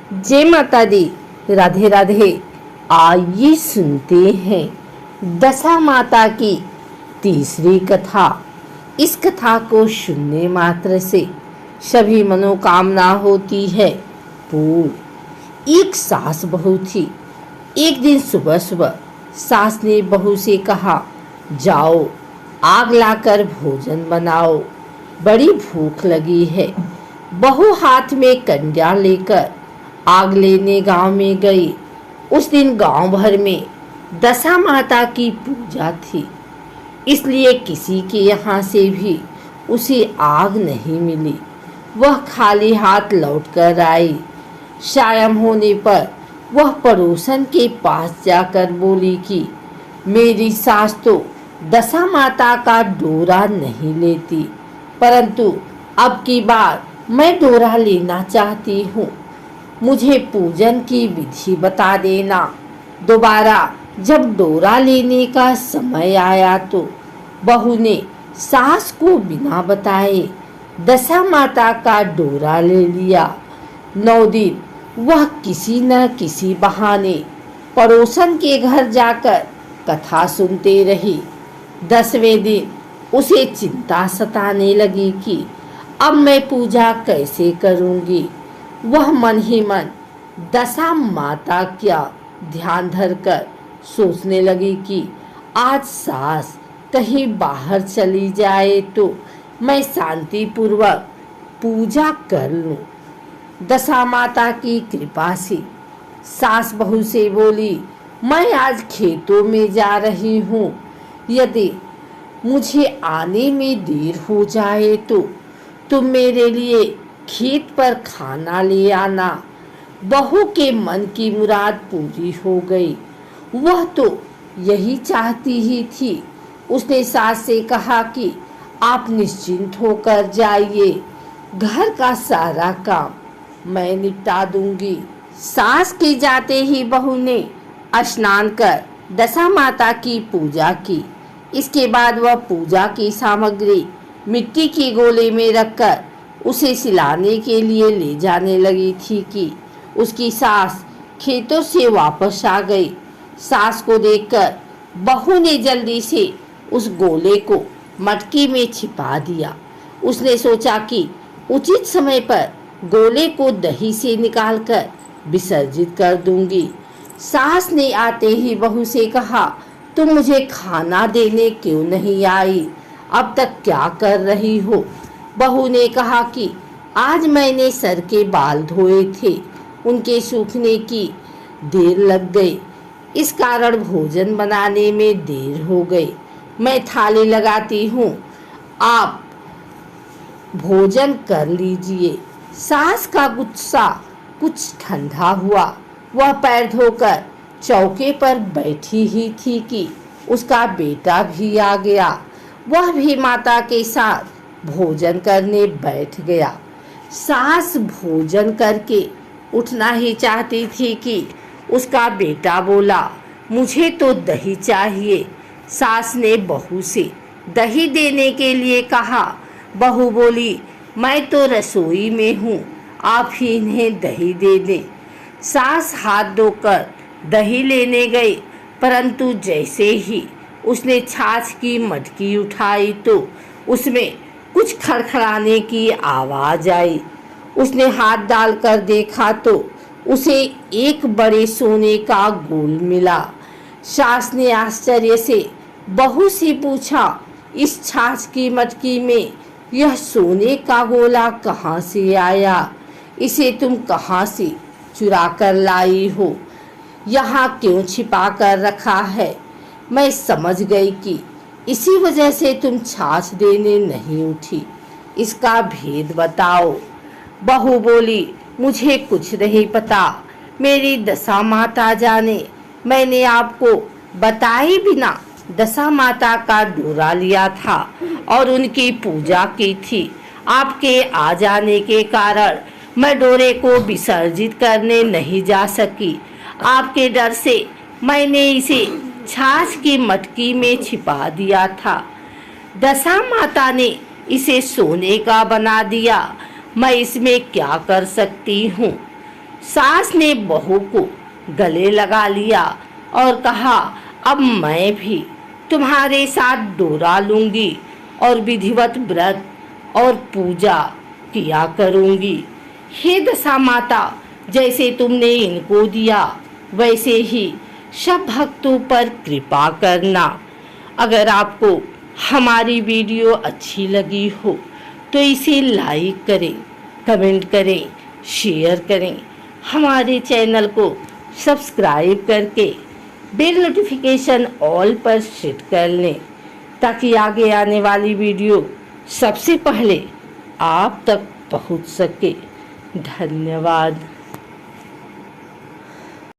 जय माता दी। राधे राधे। आइए सुनते हैं दशा माता की तीसरी कथा। इस कथा को सुनने मात्र से सभी मनोकामना होती है पूर्ण। एक सास बहू थी। एक दिन सुबह सुबह सास ने बहू से कहा, जाओ आग लाकर भोजन बनाओ, बड़ी भूख लगी है। बहू हाथ में कंडा लेकर आग लेने गांव में गई। उस दिन गांव भर में दशा माता की पूजा थी, इसलिए किसी के यहाँ से भी उसे आग नहीं मिली। वह खाली हाथ लौटकर आई। शाम होने पर वह पड़ोसन के पास जाकर बोली कि मेरी सास तो दशा माता का डोरा नहीं लेती, परंतु अब की बार मैं डोरा लेना चाहती हूँ। मुझे पूजन की विधि बता देना। दोबारा जब डोरा लेने का समय आया तो बहू ने सास को बिना बताए दशा माता का डोरा ले लिया। 9 दिन वह किसी न किसी बहाने पड़ोसन के घर जाकर कथा सुनते रही। 10वें दिन उसे चिंता सताने लगी कि अब मैं पूजा कैसे करूंगी। वह मन ही मन दशा माता क्या ध्यान धरकर सोचने लगी कि आज सास कहीं बाहर चली जाए तो मैं शांतिपूर्वक पूजा कर लूं। दशा माता की कृपा से सास बहू से बोली, मैं आज खेतों में जा रही हूँ, यदि मुझे आने में देर हो जाए तो तुम मेरे लिए खेत पर खाना ले आना। बहू के मन की मुराद पूरी हो गई। वह तो यही चाहती ही थी। उसने सास से कहा कि आप निश्चिंत होकर जाइए, घर का सारा काम मैं निपटा दूंगी। सास के जाते ही बहू ने स्नान कर दशा माता की पूजा की। इसके बाद वह पूजा की सामग्री मिट्टी के गोले में रखकर उसे सिलाने के लिए ले जाने लगी थी कि उसकी सास खेतों से वापस आ गई। सास को देखकर बहू ने जल्दी से उस गोले को मटकी में छिपा दिया। उसने सोचा कि उचित समय पर गोले को दही से निकालकर विसर्जित कर दूंगी। सास ने आते ही बहू से कहा, तुम मुझे खाना देने क्यों नहीं आई? अब तक क्या कर रही हो? बहू ने कहा कि आज मैंने सर के बाल धोए थे, उनके सूखने की देर लग गई, इस कारण भोजन बनाने में देर हो गई। मैं थाली लगाती हूँ, आप भोजन कर लीजिए। सास का गुस्सा कुछ ठंडा हुआ। वह पैर धोकर चौके पर बैठी ही थी कि उसका बेटा भी आ गया। वह भी माता के साथ भोजन करने बैठ गया। सास भोजन करके उठना ही चाहती थी कि उसका बेटा बोला, मुझे तो दही चाहिए। सास ने बहू से दही देने के लिए कहा। बहू बोली, मैं तो रसोई में हूँ, आप ही इन्हें दही दे दें। सास हाथ धोकर दही लेने गई, परंतु जैसे ही उसने छाछ की मटकी उठाई तो उसमें कुछ खड़खड़ाने की आवाज आई। उसने हाथ डालकर देखा तो उसे एक बड़े सोने का गोल मिला। सास ने आश्चर्य से बहू से पूछा, इस छाछ की मटकी में यह सोने का गोला कहाँ से आया? इसे तुम कहाँ से चुरा कर लाई हो? यहाँ क्यों छिपा कर रखा है? मैं समझ गई कि इसी वजह से तुम छाछ देने नहीं उठी। इसका भेद बताओ। बहू बोली, मुझे कुछ नहीं पता, मेरी दशा माता जाने। मैंने आपको बताए बिना दशा माता का डोरा लिया था और उनकी पूजा की थी। आपके आ जाने के कारण मैं डोरे को विसर्जित करने नहीं जा सकी। आपके डर से मैंने इसे छाछ की मटकी में छिपा दिया था। दशा माता ने इसे सोने का बना दिया, मैं इसमें क्या कर सकती हूँ? सास ने बहू को गले लगा लिया और कहा, अब मैं भी तुम्हारे साथ डोरा लूंगी और विधिवत व्रत और पूजा किया करूंगी। हे दशा माता, जैसे तुमने इनको दिया वैसे ही सब भक्तों पर कृपा करना। अगर आपको हमारी वीडियो अच्छी लगी हो तो इसे लाइक करें, कमेंट करें, शेयर करें। हमारे चैनल को सब्सक्राइब करके बेल नोटिफिकेशन ऑल पर सेट कर लें ताकि आगे आने वाली वीडियो सबसे पहले आप तक पहुंच सके। धन्यवाद।